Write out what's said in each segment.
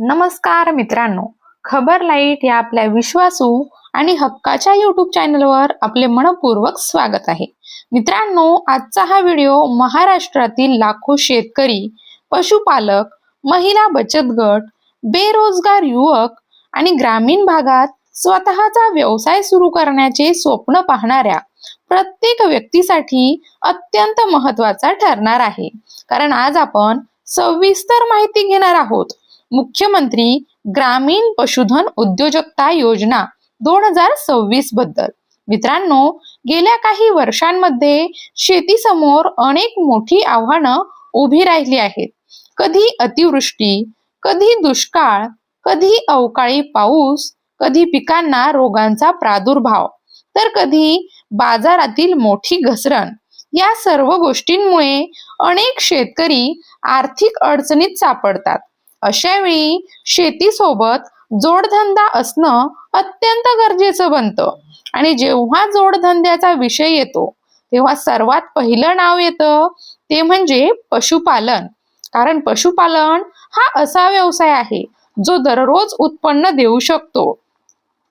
नमस्कार मित्रांनो, खबर लाईट या आपल्या विश्वासू आणि हक्काच्या युट्यूब चॅनलवर आपले मनपूर्वक स्वागत आहे. मित्रांनो, आजचा हा व्हिडिओ महाराष्ट्रातील लाखो शेतकरी, पशुपालक, महिला बचत गट, बेरोजगार युवक आणि ग्रामीण भागात स्वतःचा व्यवसाय सुरू करण्याचे स्वप्न पाहणाऱ्या प्रत्येक व्यक्तीसाठी अत्यंत महत्त्वाचा ठरणार आहे. कारण आज आपण सविस्तर माहिती घेणार आहोत मुख्यमंत्री ग्रामीण पशुधन उद्योजकता योजना 2026 बद्दल. मित्रांनो, गेल्या काही वर्षांमध्ये शेतीसमोर अनेक मोठी आव्हानं उभी राहिली आहेत. कधी अतिवृष्टी, कधी दुष्काळ, कधी अवकाळी पाऊस, कधी पिकांना रोगांचा प्रादुर्भाव, तर कधी बाजारातील मोठी घसरण. या सर्व गोष्टींमुळे अनेक शेतकरी आर्थिक अडचणीत सापडतात. अशा वेळी शेतीसोबत जोडधंदा असणं अत्यंत गरजेचं बनतं. आणि जेव्हा जोडधंद्याचा विषय येतो तेव्हा सर्वात पहिलं नाव येतं ते म्हणजे पशुपालन. कारण पशुपालन हा असा व्यवसाय आहे जो दररोज उत्पन्न देऊ शकतो.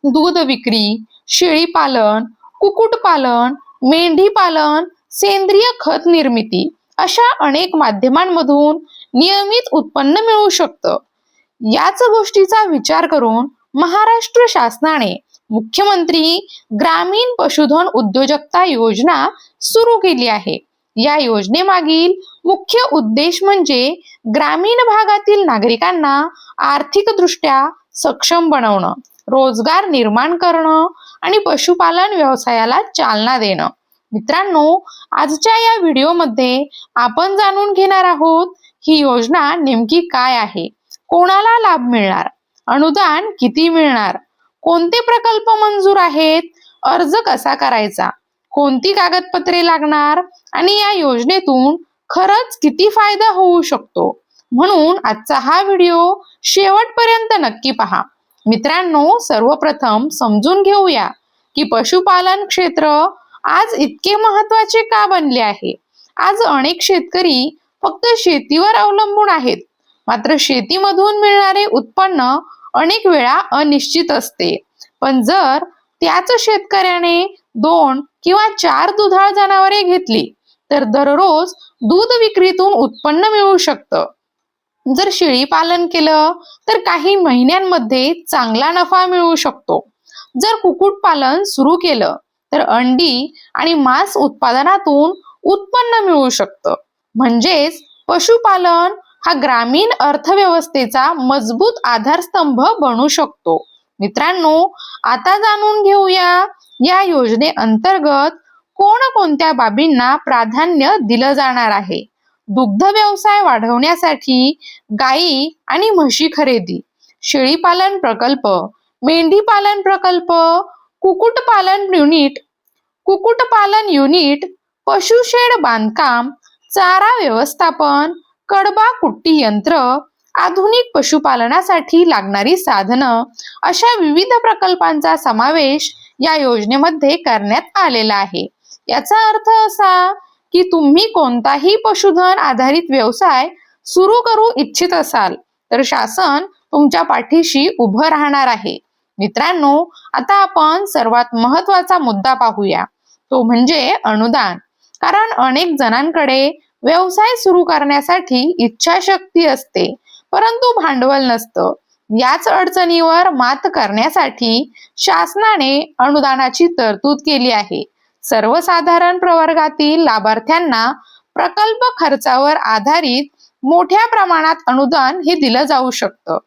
दूध विक्री, शेळीपालन, कुक्कुटपालन, मेंढीपालन, सेंद्रिय खत निर्मिती अशा अनेक माध्यमांमधून नियमित उत्पन्न मिळू शकतं. याच गोष्टीचा विचार करून महाराष्ट्र शासनाने मुख्यमंत्री ग्रामीण पशुधन उद्योजकता योजना सुरू केली आहे. या योजनेमागील मुख्य उद्देश म्हणजे ग्रामीण भागातील नागरिकांना आर्थिकदृष्ट्या सक्षम बनवणं, रोजगार निर्माण करणं आणि पशुपालन व्यवसायाला चालना देणं. मित्रांनो, आजच्या या व्हिडिओमध्ये आपण जाणून घेणार आहोत ही योजना नेमकी काय आहे, कोणाला लाभ मिळणार, अनुदान किती मिळणार, कोणते प्रकल्प मंजूर आहेत, अर्ज कसा करायचा, कोणती कागदपत्रे लागणार आणि या योजनेतून खरंच किती फायदा होऊ शकतो. म्हणून आजचा हा व्हिडिओ शेवटपर्यंत नक्की पहा. मित्रांनो, सर्वप्रथम समजून घेऊया की पशुपालन क्षेत्र आज इतके महत्त्वाचे का बनले आहे. आज अनेक शेतकरी फक्त शेतीवर अवलंबून आहेत. मात्र शेतीमधून मिळणारे उत्पन्न अनेक वेळा अनिश्चित असते. पण जर त्याच शेतकऱ्याने 2 किंवा 4 दुधाळ जनावरे घेतली तर दररोज दूध विक्रीतून उत्पन्न मिळू शकतं. जर शेळी पालन केलं तर काही महिन्यांमध्ये चांगला नफा मिळू शकतो. जर कुक्कुटपालन सुरू केलं तर अंडी आणि मांस उत्पादनातून उत्पन्न मिळू शकतं. म्हणजेच पशुपालन हा ग्रामीण अर्थव्यवस्थेचा मजबूत आधारस्तंभ बनू शकतो. मित्रांनो, आता जाणून घेऊया या योजनेअंतर्गत कोणकोणत्या बाबींना प्राधान्य दिलं जाणार आहे. दुग्ध व्यवसाय वाढवण्यासाठी गायी आणि म्हशी खरेदी, शेळीपालन प्रकल्प, मेंढीपालन प्रकल्प, कुक्कुटपालन युनिट, पशुशेड बांधकाम, चारा व्यवस्थापन, कडबा कुट्टी यंत्र, आधुनिक पशुपालनासाठी लागणारी साधनं अशा विविध प्रकल्पांचा समावेश या योजनेमध्ये करण्यात आलेला आहे. याचा अर्थ असा की तुम्ही कोणताही पशुधन आधारित व्यवसाय सुरू करू इच्छित असाल तर शासन तुमच्या पाठीशी उभं राहणार आहे. मित्रांनो, आता आपण सर्वात महत्त्वाचा मुद्दा पाहूया, तो म्हणजे अनुदान. कारण अनेक जणांकडे व्यवसाय सुरू करण्यासाठी इच्छाशक्ती असते परंतु भांडवल नसतं. याच अडचणीवर मात करण्यासाठी शासनाने अनुदानाची तरतूद केली आहे. सर्वसाधारण प्रवर्गातील लाभार्थ्यांना प्रकल्प खर्चावर आधारित मोठ्या प्रमाणात अनुदान हे दिलं जाऊ शकतं.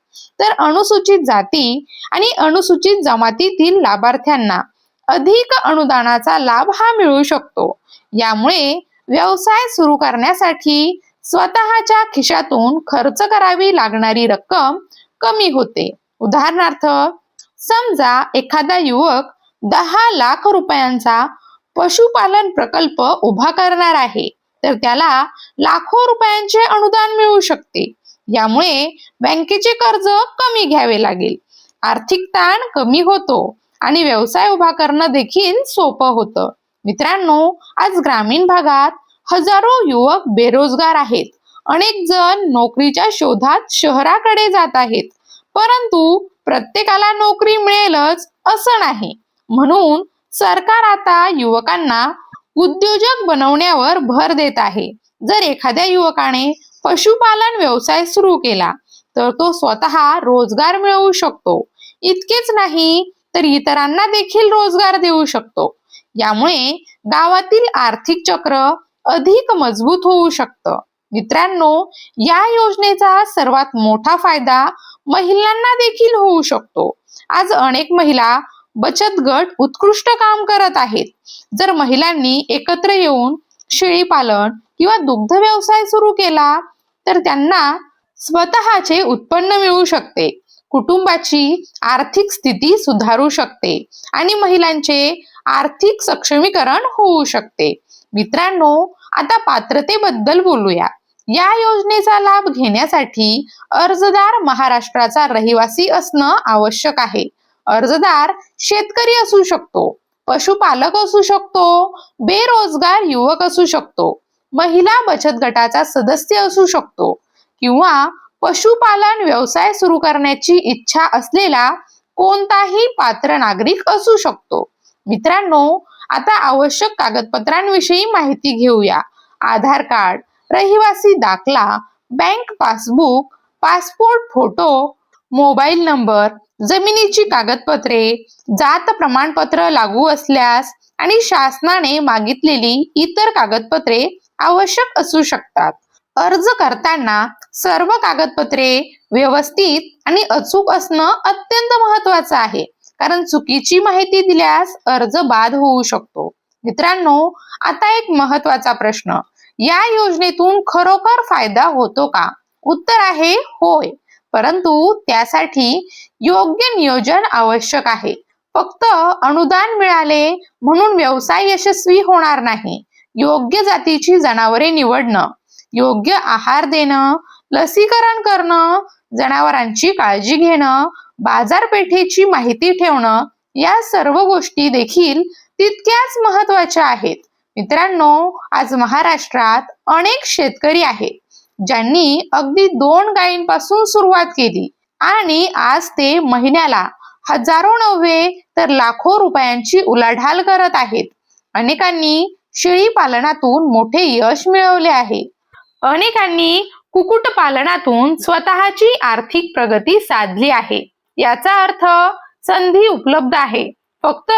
तर अनुसूचित जाती आणि अनुसूचित जमातीतील लाभार्थ्यांना अधिक अनुदानाचा लाभ हा मिळू शकतो. यामुळे व्यवसाय सुरू करण्यासाठी स्वतःच्या खिशातून खर्च करावी लागणारी रक्कम कमी होते. उदाहरणार्थ, समजा एखादा युवक 10 लाख रुपयांचा पशुपालन प्रकल्प उभा करणार आहे तर त्याला लाखो रुपयांचे अनुदान मिळू शकते. यामुळे बँकेचे कर्ज कमी घ्यावे लागेल, आर्थिक ताण कमी होतो आणि व्यवसाय उभा करणं देखील सोपं होतं. मित्रांनो, आज ग्रामीण भागात हजारो युवक बेरोजगार आहेत. अनेक जण नोकरीच्या शोधात शहराकडे जात आहेत. परंतु प्रत्येकाला नोकरी मिळेलच असं नाही. म्हणून सरकार आता युवकांना उद्योजक बनवण्यावर भर देत आहे. जर एखाद्या युवकाने पशुपालन व्यवसाय सुरू केला तर तो स्वतः रोजगार मिळवू शकतो. इतकेच नाही तर इतरांना देखील रोजगार देऊ शकतो. यामुळे गावातील आर्थिक चक्र अधिक मजबूत होऊ शकतं. मित्रांनो, या योजनेचा सर्वात मोठा फायदा महिलांना देखील होऊ शकतो. आज अनेक महिला बचत गट उत्कृष्ट काम करत आहेत. जर महिलांनी एकत्र येऊन शेळीपालन किंवा दुग्ध व्यवसाय सुरू केला तर त्यांना स्वतःचे उत्पन्न मिळू शकते, कुटुंबाची आर्थिक स्थिती सुधारू शकते आणि महिलांचे आर्थिक सक्षमीकरण होऊ शकते. मित्रांनो, आता पात्रतेबद्दल बोलूया. या योजनेचा लाभ घेण्यासाठी अर्जदार महाराष्ट्राचा रहिवासी असणं आवश्यक आहे. अर्जदार शेतकरी असू शकतो, पशुपालक असू शकतो, बेरोजगार युवक असू शकतो, महिला बचत गटाचा सदस्य असू शकतो किंवा पशुपालन व्यवसाय सुरू करण्याची इच्छा असलेला कोणताही पात्र नागरिक असू शकतो. मित्रांनो, आता आवश्यक कागदपत्रांविषयी माहिती घेऊया. आधार कार्ड, रहिवासी दाखला, bank passbook, passport photo, mobile number, जमिनीची कागदपत्रे, जात प्रमाणपत्र लागू असल्यास आणि शासनाने मागितलेली इतर कागदपत्रे आवश्यक असू शकतात. अर्ज करताना सर्व कागदपत्रे व्यवस्थित आणि अचूक असणं अत्यंत महत्त्वाचं आहे, कारण चुकीची माहिती दिल्यास अर्ज बाद होऊ शकतो. मित्रांनो, आता एक महत्त्वाचा प्रश्न, या योजनेतून खरोखर फायदा होतो का? उत्तर आहे होय, परंतु त्यासाठी योग्य नियोजन आवश्यक आहे. फक्त अनुदान मिळाले म्हणून व्यवसाय यशस्वी होणार नाही. योग्य जातीची जनावरे निवडणं, योग्य आहार देणं, लसीकरण करणं, जनावरांची काळजी घेणं, बाजारपेठेची माहिती ठेवणं, या सर्व गोष्टी देखील तितक्याच महत्त्वाच्या आहेत. मित्रांनो, आज महाराष्ट्रात अनेक शेतकरी आहेत ज्यांनी अगदी 2 गायींपासून सुरुवात केली आणि आज ते महिन्याला हजारो नव्हे तर लाखो रुपयांची उलाढाल करत आहेत. अनेकांनी शेळी पालनातून मोठे यश मिळवले आहे. अनेकांनी कुक्कुटपालनातून स्वतःची आर्थिक प्रगती साधली आहे. याचा अर्थ संधी उपलब्ध आहे, फक्त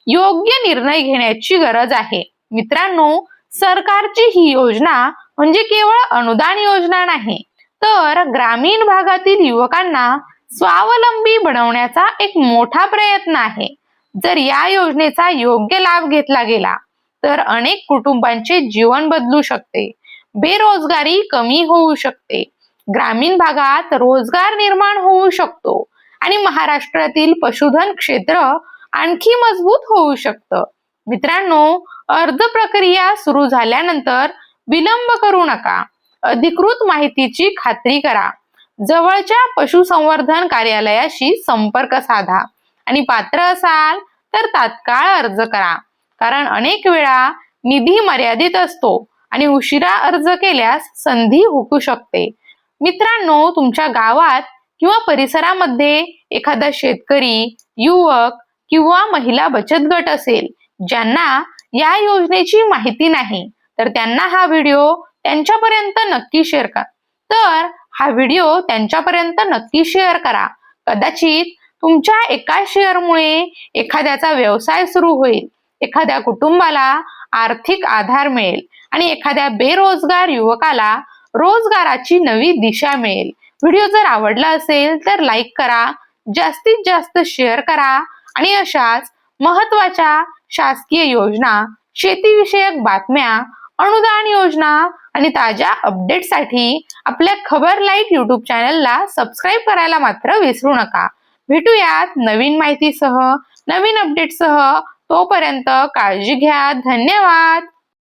योग्य निर्णय घेण्याची गरज आहे. मित्रांनो, सरकारची ही योजना म्हणजे केवळ अनुदान योजना नाही, तर ग्रामीण भागातील युवकांना स्वावलंबी बनवण्याचा एक मोठा प्रयत्न आहे. जर या योजनेचा योग्य लाभ घेतला गेला तर अनेक कुटुंबांचे जीवन बदलू शकते. बेरोजगारी कमी होऊ शकते, ग्रामीण भागात रोजगार निर्माण होऊ शकतो आणि महाराष्ट्रातील पशुधन क्षेत्र आणखी मजबूत होऊ शकतं. मित्रांनो, अर्ज प्रक्रिया सुरू झाल्यानंतर विलंब करू नका. अधिकृत माहितीची खात्री करा. जवळच्या पशुसंवर्धन कार्यालयाशी संपर्क साधा आणि पात्र असाल तर तात्काळ अर्ज करा, कारण अनेक वेळा निधी मर्यादित असतो आणि उशिरा अर्ज केल्यास संधी हुकू शकते. मित्रांनो, तुमच्या गावात किंवा परिसरामध्ये एखादा शेतकरी, युवक किंवा महिला बचत गट असेल ज्यांना या योजनेची माहिती नाही, तर त्यांना हा व्हिडिओ त्यांच्यापर्यंत नक्की शेअर करा. कदाचित तुमच्या एका शेअरमुळे एखाद्याचा व्यवसाय सुरू होईल, एखाद्या कुटुंबाला आर्थिक आधार मिळेल आणि एखाद्या बेरोजगार युवकाला रोजगाराची नवी दिशा मिळेल. व्हिडिओ जर आवडला असेल तर लाईक करा, जास्तीत जास्त शेअर करा आणि अशाच महत्त्वाच्या शासकीय योजना, शेतीविषयक बातम्या, अनुदान योजना आणि ताज्या अपडेटसाठी आपल्या खबर लाईट यूट्यूब चॅनलला सबस्क्राईब करायला मात्र विसरू नका. भेटूयात नवीन माहितीसह, नवीन अपडेटसह. तोपर्यंत काळजी घ्या. धन्यवाद.